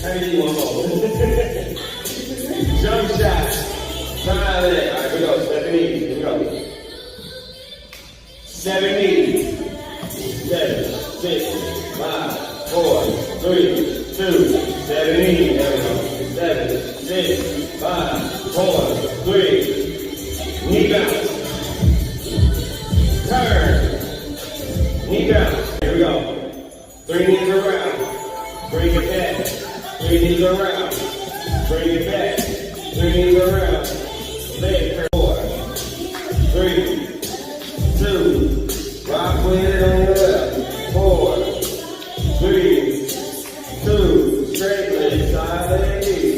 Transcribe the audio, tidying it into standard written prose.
Let me do one more. Jump shot. Side leg. All right, here we go. 7 knees. Here we go. 7 knees. 7, 6, 5, 4, 3, 2, 7 knees. There we go. 7, 6, 5, 4, 3. Knee bounce. Turn. Knee bounce. Here we go. 3 knees around. Bring it back. 3 knees around. Bring it back. 3 knees around. Leg turn. 4, 3, 2. Rock with it on your left. 4, 3, 2. Straight leg. Side leg.